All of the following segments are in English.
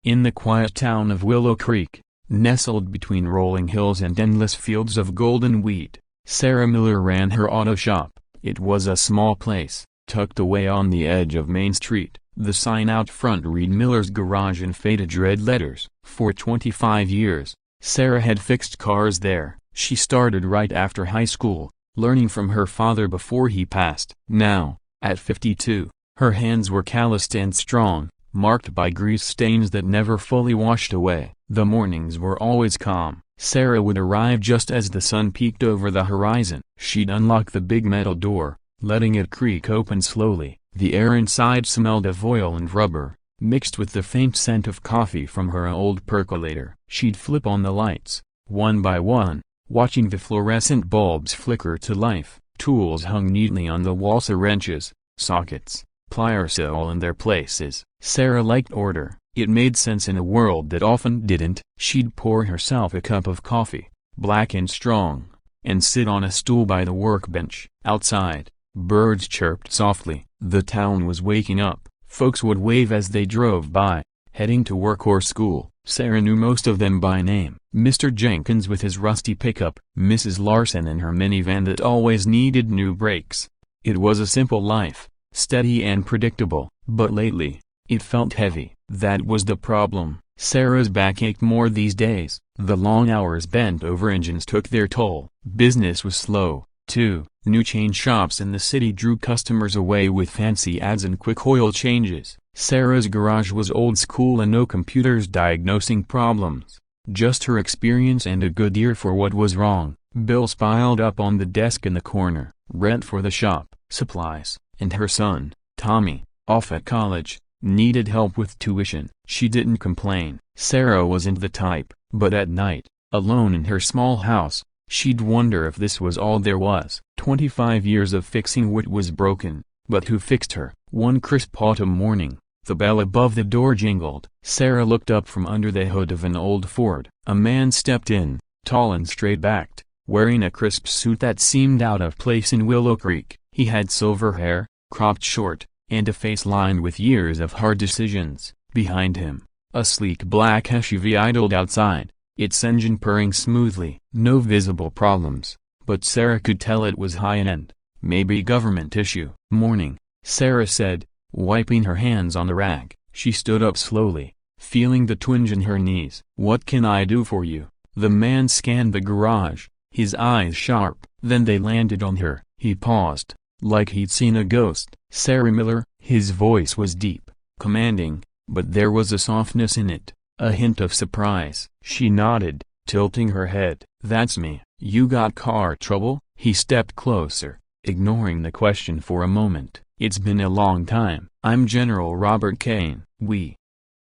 In the quiet town of Willow Creek, nestled between rolling hills and endless fields of golden wheat, Sarah Miller ran her auto shop. It was a small place, tucked away on the edge of Main Street. The sign out front read Miller's Garage in faded red letters. For 25 years, Sarah had fixed cars there. She started right after high school, learning from her father before he passed. Now, at 52, her hands were calloused and strong, marked by grease stains that never fully washed away. The mornings were always calm. Sarah would arrive just as the sun peeked over the horizon. She'd unlock the big metal door, letting it creak open slowly. The air inside smelled of oil and rubber, mixed with the faint scent of coffee from her old percolator. She'd flip on the lights, one by one, watching the fluorescent bulbs flicker to life. Tools hung neatly on the wall, wrenches, sockets, pliers all in their places. Sarah liked order. It made sense in a world that often didn't. She'd pour herself a cup of coffee, black and strong, and sit on a stool by the workbench. Outside, birds chirped softly. The town was waking up. Folks would wave as they drove by, heading to work or school. Sarah knew most of them by name. Mr. Jenkins with his rusty pickup, Mrs. Larson in her minivan that always needed new brakes. It was a simple life, steady and predictable, but lately, it felt heavy. That was the problem. Sarah's back ached more these days. The long hours bent over engines took their toll. Business was slow, too. New chain shops in the city drew customers away with fancy ads and quick oil changes. Sarah's garage was old school and no computers diagnosing problems. Just her experience and a good ear for what was wrong. Bills piled up on the desk in the corner. Rent for the shop, supplies, and her son, Tommy, off at college, needed help with tuition. She didn't complain. Sarah wasn't the type, but at night, alone in her small house, she'd wonder if this was all there was. 25 years of fixing what was broken, but who fixed her? One crisp autumn morning, the bell above the door jingled. Sarah looked up from under the hood of an old Ford. A man stepped in, tall and straight-backed, wearing a crisp suit that seemed out of place in Willow Creek. He had silver hair, cropped short, and a face lined with years of hard decisions. Behind him, a sleek black SUV idled outside, its engine purring smoothly. No visible problems, but Sarah could tell it was high-end, maybe government issue. "Morning," Sarah said, wiping her hands on the rag. She stood up slowly, feeling the twinge in her knees. "What can I do for you?" The man scanned the garage, his eyes sharp. Then they landed on her. He paused, like he'd seen a ghost. "Sarah Miller?" His voice was deep, commanding, but there was a softness in it, a hint of surprise. She nodded, tilting her head. "That's me." "You got car trouble?" He stepped closer, ignoring the question for a moment. "It's been a long time. I'm General Robert Kane. We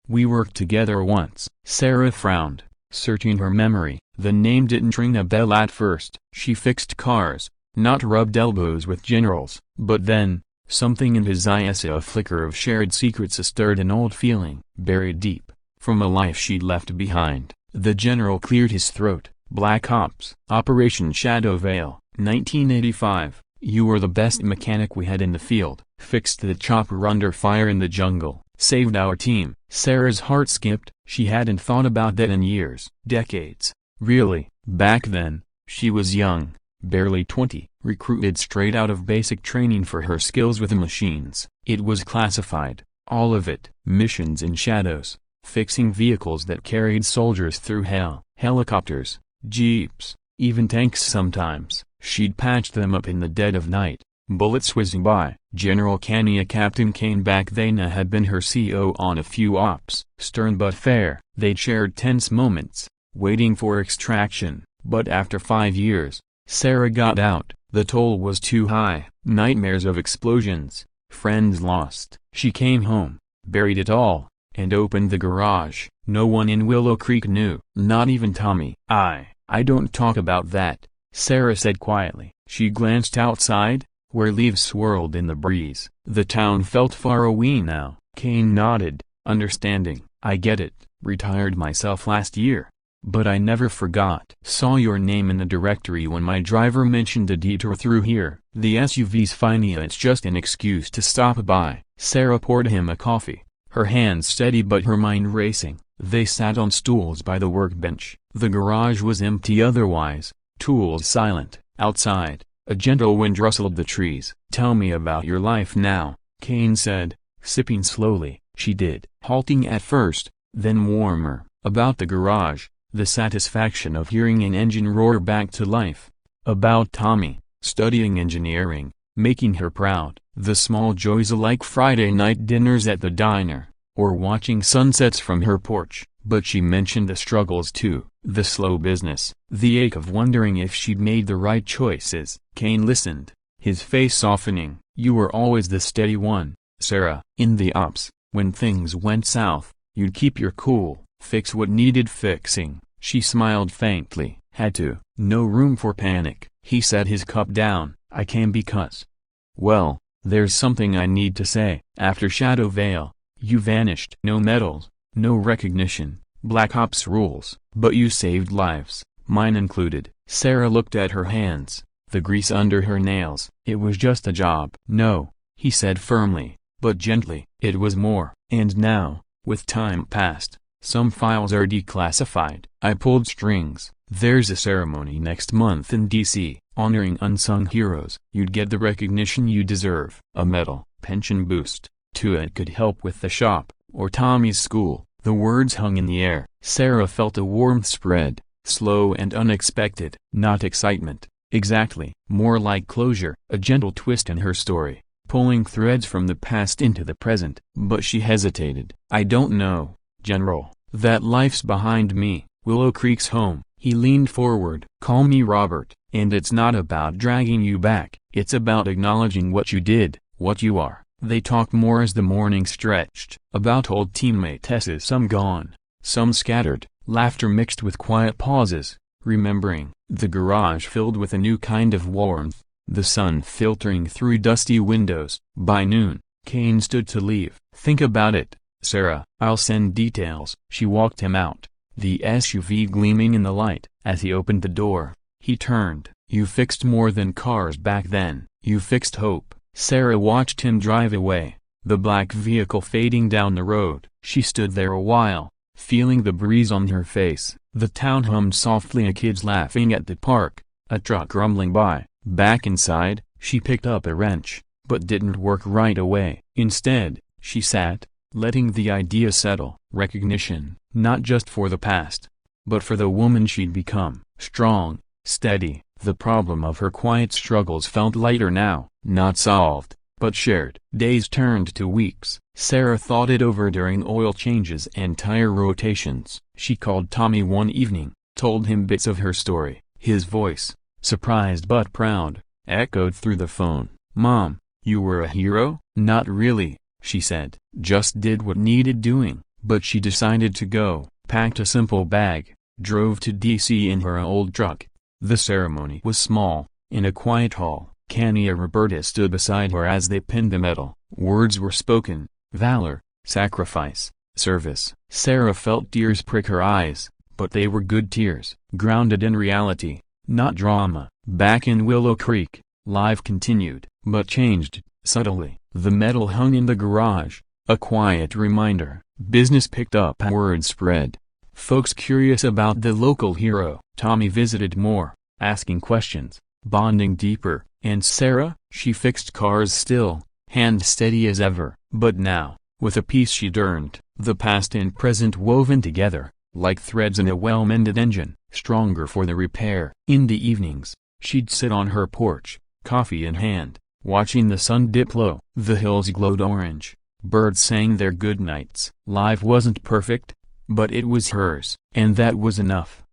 worked together once." Sarah frowned, searching her memory. The name didn't ring a bell at first. She fixed cars, not rubbed elbows with generals. But then, something in his eyes, a flicker of shared secrets, stirred an old feeling, buried deep, from a life she'd left behind. The general cleared his throat. "Black Ops, Operation Shadow Veil, 1985. You were the best mechanic we had in the field. Fixed the chopper under fire in the jungle. Saved our team." Sarah's heart skipped. She hadn't thought about that in years. Decades. Really, back then, she was young, barely 20, recruited straight out of basic training for her skills with the machines. It was classified, all of it. Missions in shadows, fixing vehicles that carried soldiers through hell. Helicopters, jeeps, even tanks sometimes. She'd patched them up in the dead of night, bullets whizzing by. General Kania, Captain Kane back then, had been her CO on a few ops. Stern but fair. They'd shared tense moments, waiting for extraction. But after 5 years, Sarah got out. The toll was too high. Nightmares of explosions, friends lost. She came home, buried it all, and opened the garage. No one in Willow Creek knew, not even Tommy. I don't talk about that," Sarah said quietly. She glanced outside, where leaves swirled in the breeze. The town felt far away now. Kane nodded, understanding. "I get it. Retired myself last year. But I never forgot. Saw your name in the directory when my driver mentioned a detour through here. The SUV's fine. It's just an excuse to stop by." Sarah poured him a coffee, her hands steady but her mind racing. They sat on stools by the workbench. The garage was empty otherwise, tools silent. Outside, a gentle wind rustled the trees. "Tell me about your life now," Kane said, sipping slowly. She did, halting at first, then warmer. About the garage, the satisfaction of hearing an engine roar back to life. About Tommy, studying engineering, making her proud. The small joys like Friday night dinners at the diner, or watching sunsets from her porch. But she mentioned the struggles too, the slow business, the ache of wondering if she'd made the right choices. Kane listened, his face softening. "You were always the steady one, Sarah. In the ops, when things went south, you'd keep your cool, fix what needed fixing." She smiled faintly. "Had to. No room for panic." He set his cup down. "I came because, well, there's something I need to say. After Shadow Vale, you vanished. No medals, no recognition, Black Ops rules. But you saved lives, mine included." Sarah looked at her hands, the grease under her nails. "It was just a job." "No," he said firmly, but gently. "It was more. And now, with time past, some files are declassified. I pulled strings. There's a ceremony next month in D.C., honoring unsung heroes. You'd get the recognition you deserve. A medal, pension boost, too. It could help with the shop, or Tommy's school." The words hung in the air. Sarah felt a warmth spread, slow and unexpected. Not excitement, exactly. More like closure, a gentle twist in her story, pulling threads from the past into the present. But she hesitated. "I don't know, General. That life's behind me. Willow Creek's home." He leaned forward. "Call me Robert. And it's not about dragging you back. It's about acknowledging what you did, what you are." They talked more as the morning stretched. About old teammates, some gone, some scattered, laughter mixed with quiet pauses, remembering. The garage filled with a new kind of warmth, the sun filtering through dusty windows. By noon, Kane stood to leave. "Think about it, Sarah. I'll send details." She walked him out, the SUV gleaming in the light. As he opened the door, he turned. "You fixed more than cars back then. You fixed hope." Sarah watched him drive away, the black vehicle fading down the road. She stood there a while, feeling the breeze on her face. The town hummed softly, a kids laughing at the park, a truck rumbling by. Back inside, she picked up a wrench, but didn't work right away. Instead, she sat, letting the idea settle. Recognition, not just for the past, but for the woman she'd become. Strong, steady. The problem of her quiet struggles felt lighter now. Not solved, but shared. Days turned to weeks. Sarah thought it over during oil changes and tire rotations. She called Tommy one evening, told him bits of her story. His voice, surprised but proud, echoed through the phone. "Mom, you were a hero?" "Not really," she said. "Just did what needed doing." But she decided to go, packed a simple bag, drove to D.C. in her old truck. The ceremony was small, in a quiet hall. Kanye and Roberta stood beside her as they pinned the medal. Words were spoken: valor, sacrifice, service. Sarah felt tears prick her eyes, but they were good tears, grounded in reality, not drama. Back in Willow Creek, life continued, but changed, subtly. The medal hung in the garage, a quiet reminder. Business picked up, word spread. Folks curious about the local hero. Tommy visited more, asking questions, bonding deeper. And Sarah? She fixed cars still, hand steady as ever. But now, with a piece she'd earned, the past and present woven together, like threads in a well-mended engine, stronger for the repair. In the evenings, she'd sit on her porch, coffee in hand, watching the sun dip low. The hills glowed orange, birds sang their goodnights. Life wasn't perfect, but it was hers, and that was enough.